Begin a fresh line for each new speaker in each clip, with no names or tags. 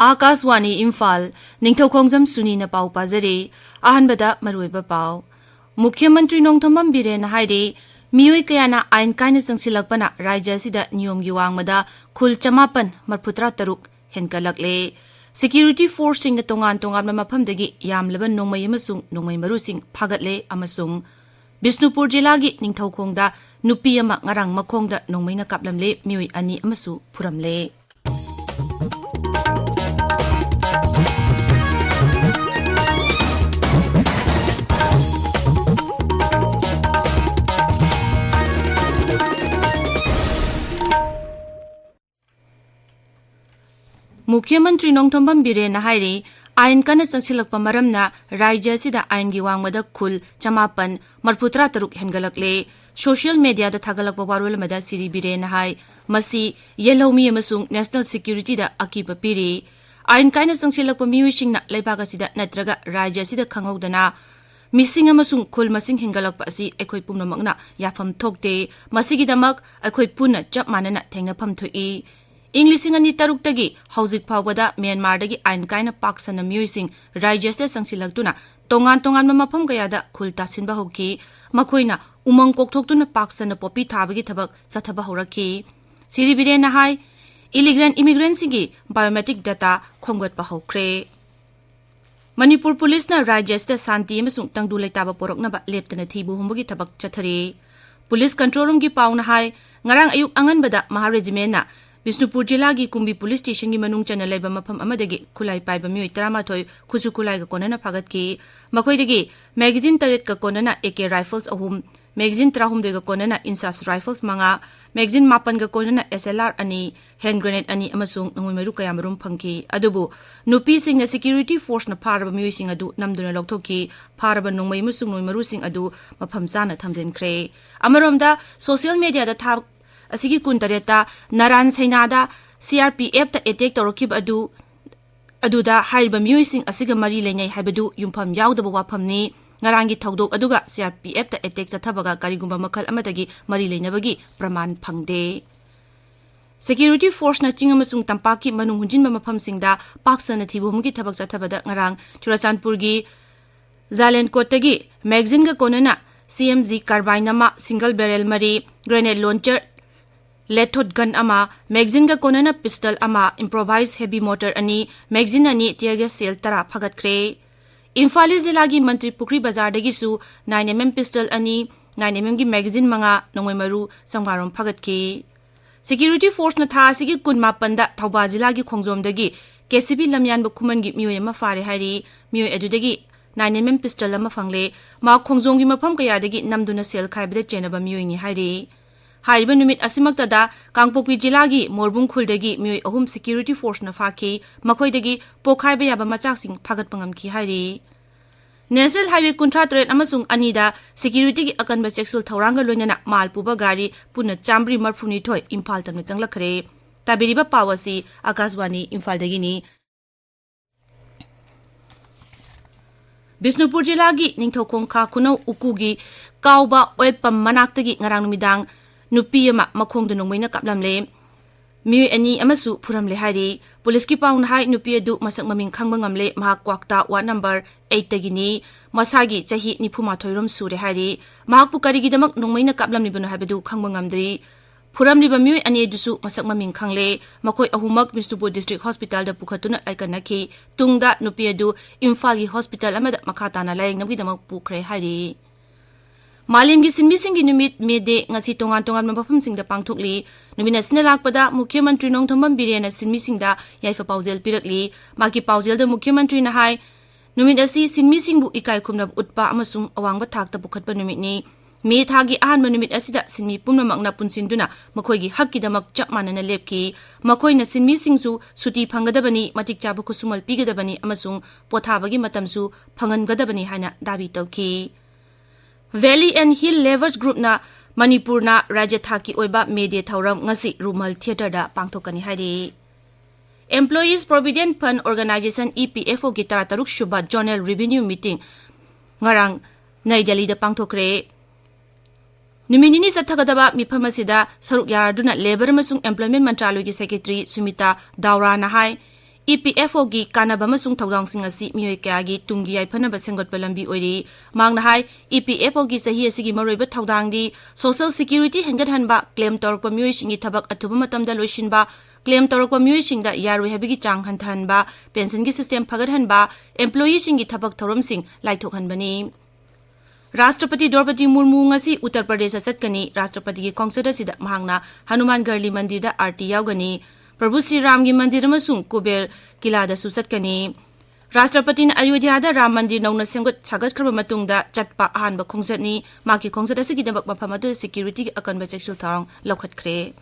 आकाशवाणी इम्फाल निंगथौखोंगजम सुनी न पाउ पाजरे आहनबदा मरुइबा पाउ मुख्यमंत्री नोंथोंबम बिरेन हाइरे मियोय कयाना आइन कायना संगसिलकपना राज्य सिदा नियम गी वांगमदा खुल 54 हेनकलकले सिक्यूरिटी फोर्स सिंग तोंगान तोंगान मफमदगी यामलबा नोंमय अमसुंग नोंमय मरुसिंग फागतले अमसुंग बिष्णुपुर जिलागी निंगथौखोंगदा नुपी अमा ngarang मखोंगदा नोंमयना कापलमले मियोय अनि अमसु फुरमले मुख्यमंत्री नोंथोंबम बिरेन हाइरे आइन कन संगसिलकपा मरमना राज्य सिदा आइन गी वांगमदा खुल 54 हेनगलकले सोशल मीडिया दा थागलकपा वारोल मदा सिरी बिरेन हाइ मसी येलौमी अमसुंग नेशनल सिक्यूरिटी दा अकीप पिरी आइन कायना संगसिलकपा मियुसिंगना लेबाग सिदा नत्रगा राज्य सिदा खंगौदना मिसिंग अमसुंग खुल मसिंग हेनगलकपा असि एखोय पुनमकना याफम थोकते मसिगिदमक एखोय पुन चप मानना थेंगनफम थोई इंग्लिसिंग अनि तरुक्तगी हौजिक फावबदा म्यांमारदगी आइन कायना पाक्सना म्युइसिंग राज्यसे संगसिलक्तुना तोंगान तोंगान मफम गयादा खुल तासिनबा होकी मखोइना उमंग कोकथोक्तुना पाक्सना पोपी थाबगी थबक सथबा होरखी सिरी बिरेन हाइ इलिगल इमिग्रेंट्सगी बायोमेट्रिक डाटा खोंगवटपा होख्रे मणिपुर पुलिसना राज्यसे शांति अमसुंग तंगदु लेताबा पोरकनबा लेप्तना थीबु हुंबगी थबक चथरे पुलिस कंट्रोल रूम गी पाउना हाइ ngarang ayuk anganbada महारेजिमेंटना बिष्णुपुर जिला की कुंभी पुलिस स्टेशन की मनुंग चन लेब मफम अमदगी खुलाई पाइब मियोय 38 खुसु खुलाई कोनना फागत की मखोइदगी मैगजीन 3 कोनना एके राइफल्स अहुम मैगजीन 3 कोनना इंसास राइफल्स मंगा मैगजीन 5 कोनना एसएलआर अनि हैंड ग्रेनेड अनि अमसुंग नंगुमरु कयामरुम फंकी अदुबु नुपी सिंग सिक्यूरिटी फोर्स न फारब मियोय सिंग अदु नमदुना लौथोकी फारब नंगमय मुसुंग नोइमरु सिंग अदु मफम जाना थमजेनख्रे अमरोमदा सोशल मीडिया दा था असigi kuntareta naran sainada CRPF ta attack torokib aduda hariba miyuising asiga mari leinai haibadu yumpham yaudaba waphamni ngarangi thodok aduga CRPF ta attack chathabaga karigumba makhal amadagi mari leinabagi praman phangde security force na chingamasung tampaki manung hunjinba mafam singda paksana thibumgi thabak chathabada ngarang churachandpur gi zalen kotagi magazine ga konana CMG carbine ma single barrel mari grenade launcher लेथोट gun अमा magazine का कोनना pistol अमा improvise heavy mortar अनि magazine अनि tear gas cell तरा फगतख्रे इम्फाल जिला की मंत्री पुखरी बाजार दगिसु 9mm पिस्टल अनि 9mm की मैगजीन मंगा नोंगमरु संगारोम फगतखे सिक्यूरिटी फोर्स न था सिगी कुनमा पंदा थौबा जिला की खोंगजोम दगी केसीबी लमयान बखुमन की मियोय मा फारे हारी मियोय अदुदगी 9mm पिस्टल अमा फंगले मा खोंगजोम की मफम कयादगी नमदुना सेल खाइबदे चेनबा मियोयनी हारी हाइबा नुमित असिमक्तदा कांगपोकपी जिलागी मोरबुंग खुलदगी मियोय अहुम सिक्यूरिटी फोर्स न फाखी मखोइदगी पोखाइबा याबा मचाकसिंग फागतपंगमखी हाइरी नेशनल हाईवे 53 अमसुंग अनिदा सिक्यूरिटी की अकनबा सेक्सुअल थौरांग लोइनना माल पुबा गाड़ी पुन चामब्री मरफुनिथोय इम्फाल तमने चंगलखरे ताबिरिबा पावसी आकाशवाणी इम्फालदगिनी बिष्णुपुर जिलागी निंगथौखोंग खा खुनौ उकुगी काउबा ऑयल पंप मनाक्तगी ngarang numidang नुपी अमा मखोंग नोंमैना कापलमले मियोय अनि अमसु फुरमले हाइरे पुलिस की पाउन हाइ नुपी अदु मसक ममिंग खंगबा ngamle महा क्वाक्ता वार्ड नंबर 8 तगिनी मसागी चाही 94 रोम सुरे हाइरे महाकपु करिगिदमक नोंमैना कापलमनिबनो हाइबदु खंगबा ngamdri फुरमलिबा मियोय अनि दुसु मसक ममिंग खंगले मखोय अहुमक बिष्णुपुर डिस्ट्रिक्ट हॉस्पिटल दा पुखतुना आइकनखी तुंगदा नुपी अदु इम्फाल की हॉस्पिटल अमदा मखाताना लायंगनबगिदमक पुखरे हाइरे मालिम की सिनमिसिंग की नुमित मेदे ngasi tongan tongan mafam singda pangthokli numina sina lakpada मुख्यमंत्री नोंथोंबम बिरेन सिनमिसिंगदा याइफा पाउजेल पिरकली माकी पाउजेल द मुख्यमंत्री ना हाय नुमित असि सिनमिसिंगबु इकाय खुमनब उत्पा अमसुंग अवांगबा थाकता पुखतबा नुमितनी मे थागी अहानबा नुमित असिदा सिनमी पुमनमकना पुनसिनदुना मखोयगी हक्कीदमक चप मानना लेपकी मखोयना सिनमिसिंगसु सुटी फंगदबनी मटिक चाबा खुसुमल पिगदबनी अमसुंग पोथाबगी मतमसु फंगनगदबनी हायना दाबी तौकी Valley and Hill Levers Group na Manipur na Rajya Thaki oiba media thauram ngasi Rumal Theatre da pangthokani hairi Employees Provident Fund Organization EPFO ki tarataruk shuba Journal Revenue Meeting ngarang Nai Delhi da pangthokre Numinini sathagadaba miphamasida saruk yaraduna Labor amasung Employment Mantraloy ki Secretary Sumita Daura na hai EPFO gi kanaba masung thawdangsing asi mioi kya gi tungi ai phanaba sengot palambi oiri mangna hai EPFO gi sahi asigi maroiba thawdang di social security hengat hanba claim torpa mioi singi thabak athuba matamda loishinba claim torpa mioi singda yaroi habigi chang hantanba pension gi system phagat hanba employee singi thabak thorom sing laithok hanbani Rashtrapati Draupadi Murmu ngasi Uttar Pradesh chatkani Rashtrapati gi Kongsada sida mahangna Hanuman Garli Mandir da arti yaugani Prabhu Sri Ram gi mandir amasung Kuber Kila da su chatkani Rashtrapati na Ayodhya da Ram Mandir nauna sengot sagat kraba matungda chatpa ahanba khongsatni maki khongsada sigidabak mafam adu security gi akanba sexual tharong lokhatkre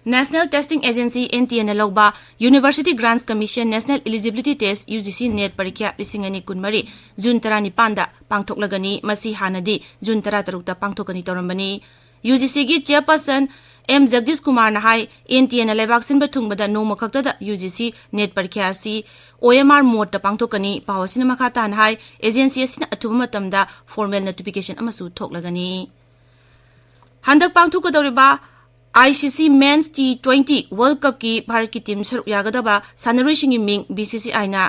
National Testing Agency NTN Logba University Grants Commission National Eligibility Test UGC Net Parikya Lisingani Kunmari June 12 Panda Pangthoklagani Masi Hanadi June 13 ta Pangthokani Torambani UGC gi Chairperson M Jagdish Kumar Nahai NTN Lebak Sinba Thungbada Noma Khakta UGC Net Parikya si OMR mode ta Pangthokani Pawasina Makhata Nahai agency asina athuma matamda formal notification amasu thoklagani Handak Pangthokadoriba ICC Men's T20 World Cup ki Bharat ki team saruk yagadaba sanaroi ming BCCI na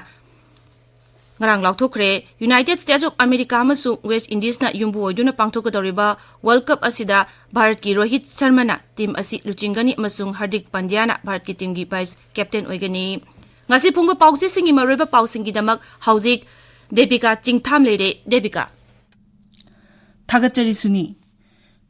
ngarang lauthokre United States of America amasung West Indies na yumbu oiduna pangthokadoriba World Cup asida Bharat ki Rohit Sharma na team asi luchingani amasung Hardik Pandya na Bharat ki team gi vice captain oigani ngasi phungba pause singi maroiba pausingi damak haujik Devika Chingtham leire Devika
Thagachari Suni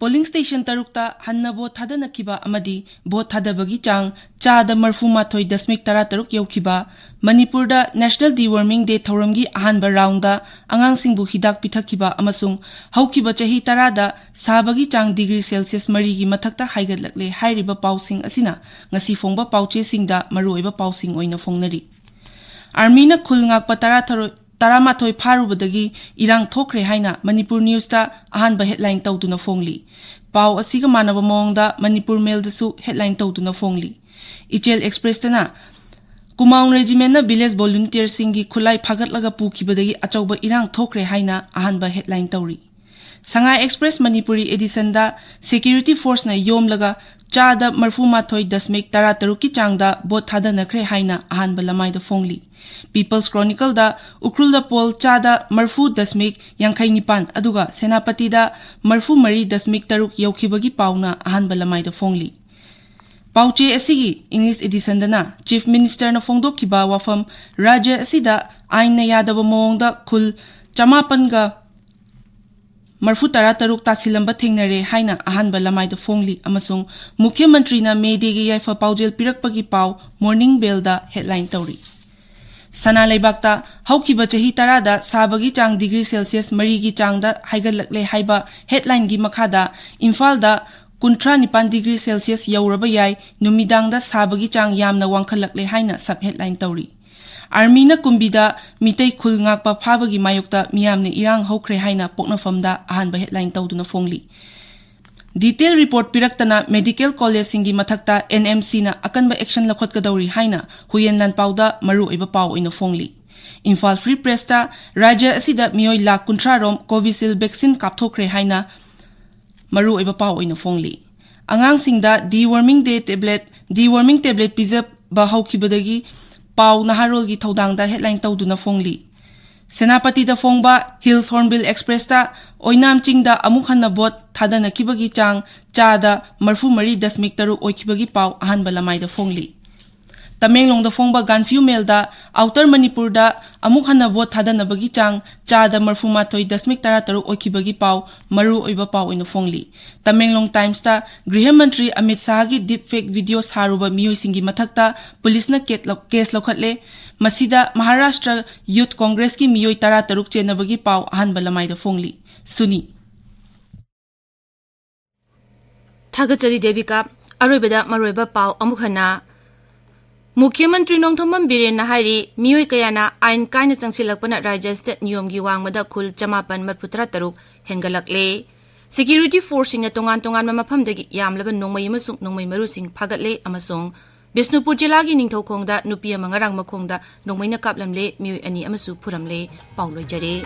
Polling station tarukta hanna bo thadana kiba amadi bo thadabagi chang chada marfuma thoi dasmik tara taruk yaukiba Manipur da National Deworming Day thoramgi ahanba round da angang singbu hidak pithakiba amasung haukiba chahi tarada sabagi chang degree Celsius marigi mathakta haigatlakle hairiba pausing asina ngasi fongba pauche singda maruiba pausing oina fongnari Army na khulngak patara Taramathoi Pharubadagi Irang Thokre Haina Manipur News ta ahanba headline tawduna fongli Pau asiga manaba mawngda Manipur Mail dasu headline tawduna fongli Ichel Express tana Kumaung Regiment na village volunteer singi khulai phagatlaga pukhibadagi achauba Irang Thokre Haina ahanba headline tawri Sangai Express Manipuri edition da security force na yomlaga chada marfumathoi dasmik tara taruki changda bot thadana khre haina ahanba lamai da fongli People's Chronicle da ukrul da pol chada marfu dasmik yangkhai nipan aduga senapati da marfu mari dasmik taruk yaukhibagi pauna ahanba lamai da fongli Pauche asigi English edition dana Chief Minister na fongdokkiba wafam Rajya asida ain na yadaba mawngda khul chamapanga Marfu tara taruk tasilamba thengnare haina ahanba lamai da fongli amasung Mukhya Mantri na Medegi yaifa paujel pirakpagi pau Morning Bell da headline tawri Sana Laibakta haukiba chahi tarada sabagi chang degree Celsius marigi changda haigalakle haiba headline gi makhada Imphal da 19 degree Celsius yauraba yai numidangda sabagi chang yamna wangkhalakle haina sub headline tawri Army na kumbida mitay khulngakpa phabagi mayokta miyamne irang hokre haina poknafamda ahanba headline tawduna fongli Detail report piraktana medical college singi mathakta NMC na akanba action lakhotgadawri haina huyenlan pauda maru iba pau ina fongli Imphal Free Press ta Rajya asida miyoi lakh 13 rom Covishield vaccine kapthokre haina maru iba pau ina fongli Angang singda deworming tablet pizza ba haukibadagi pau naharol gi thodangda headline tawduna fongli Senapati da fongba Hills Hornbill Express ta oinam chingda amuk hanna bot thadana kibagi chang chada marfu mari dasmik taru oikibagi pau ahanba lamai da fongli Tamenglong da fongba Ganfu Mail da Outer Manipur da amuk hanna bot thadana bagi chang chada marfu mathoi dasmik tara taru oikibagi pau maru oiba pau ina fongli Tamenglong Times ta Griha Mantri Amit Shah gi deepfake video saruba miyoi singi mathakta police na case lokhatle Masida Maharashtra Youth Congress ki miyoi tara taruk chenabagi pau ahanba lamai da fongli Suni
Thagachari Devika aroibada maroiba pau amukhana Mukhya Mantri Nongthomam Biren na hairi miyoi kayana ain kaina changsilakpana Rajya State niyom gi wangmada khul chamapan marputra taruk hengalakle Security force na tongan mafamdagi yamlaba nongmai amasung nongmai marusing phagatle amasung Bisnupur Jilagi Ningthoukhongda nupi ama ngarang makhongda nongmai na kaplamle miyoi ani amasu phuramle pauloi jare